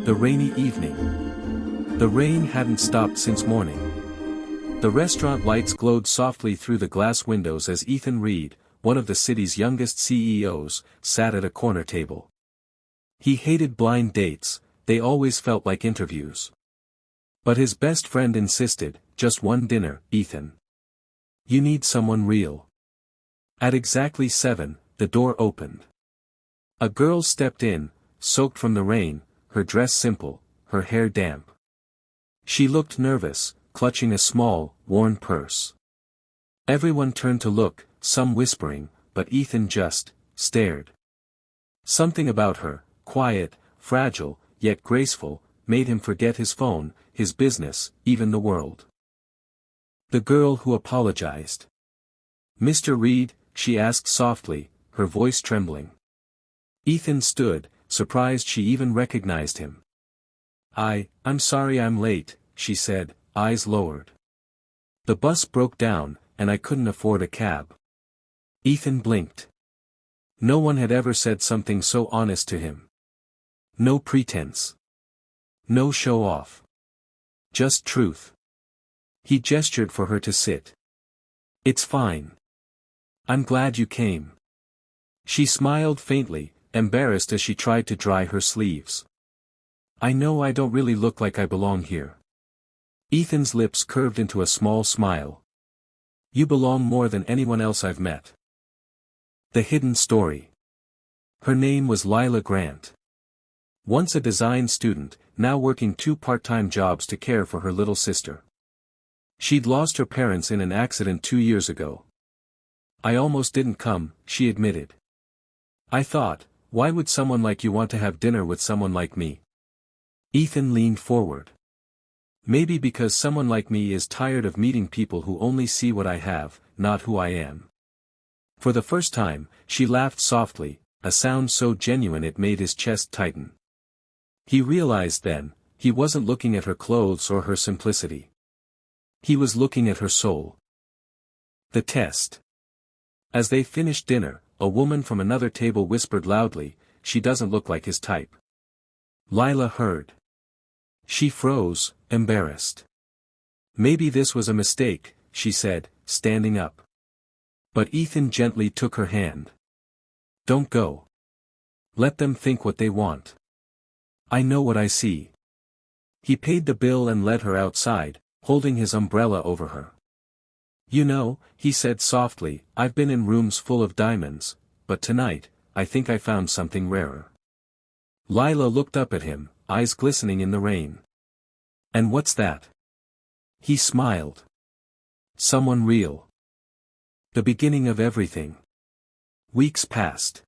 The rainy evening. The rain hadn't stopped since morning. The restaurant lights glowed softly through the glass windows as Ethan Reed, one of the city's youngest CEOs, sat at a corner table. He hated blind dates, they always felt like interviews. But his best friend insisted, just one dinner, Ethan. You need someone real. At exactly 7, the door opened. A girl stepped in, soaked from the rain, her dress simple, her hair damp. She looked nervous, clutching a small, worn purse. Everyone turned to look, some whispering, but Ethan just stared. Something about her, quiet, fragile, yet graceful, made him forget his phone, his business, even the world. The girl who apologized. "Mr. Reed?" she asked softly, her voice trembling. Ethan stood, surprised she even recognized him. I'm sorry I'm late," she said, eyes lowered. "The bus broke down, and I couldn't afford a cab." Ethan blinked. No one had ever said something so honest to him. No pretense. No show-off. Just truth. He gestured for her to sit. "It's fine. I'm glad you came." She smiled faintly, embarrassed as she tried to dry her sleeves. "I know I don't really look like I belong here." Ethan's lips curved into a small smile. "You belong more than anyone else I've met." The hidden story. Her name was Lila Grant. Once a design student, now working 2 part-time jobs to care for her little sister. She'd lost her parents in an accident 2 years ago. "I almost didn't come," she admitted. "I thought, why would someone like you want to have dinner with someone like me?" Ethan leaned forward. "Maybe because someone like me is tired of meeting people who only see what I have, not who I am." For the first time, she laughed softly, a sound so genuine it made his chest tighten. He realized then, he wasn't looking at her clothes or her simplicity. He was looking at her soul. The test. As they finished dinner, a woman from another table whispered loudly, "She doesn't look like his type." Lila heard. She froze, embarrassed. "Maybe this was a mistake," she said, standing up. But Ethan gently took her hand. "Don't go. Let them think what they want. I know what I see." He paid the bill and led her outside, holding his umbrella over her. "You know," he said softly, "I've been in rooms full of diamonds, but tonight, I think I found something rarer." Lila looked up at him, eyes glistening in the rain. "And what's that?" He smiled. "Someone real. The beginning of everything." Weeks passed.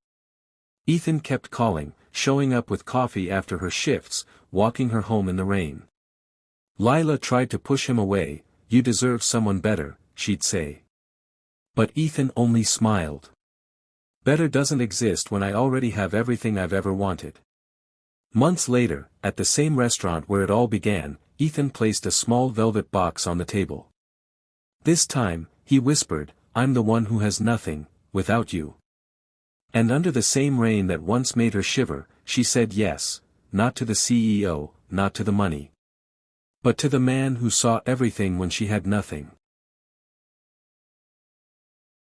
Ethan kept calling, showing up with coffee after her shifts, walking her home in the rain. Lila tried to push him away. "You deserve someone better," she'd say. But Ethan only smiled. "Better doesn't exist when I already have everything I've ever wanted." Months later, at the same restaurant where it all began, Ethan placed a small velvet box on the table. "This time," he whispered, "I'm the one who has nothing, without you." And under the same rain that once made her shiver, she said yes, not to the CEO, not to the money. But to the man who saw everything when she had nothing.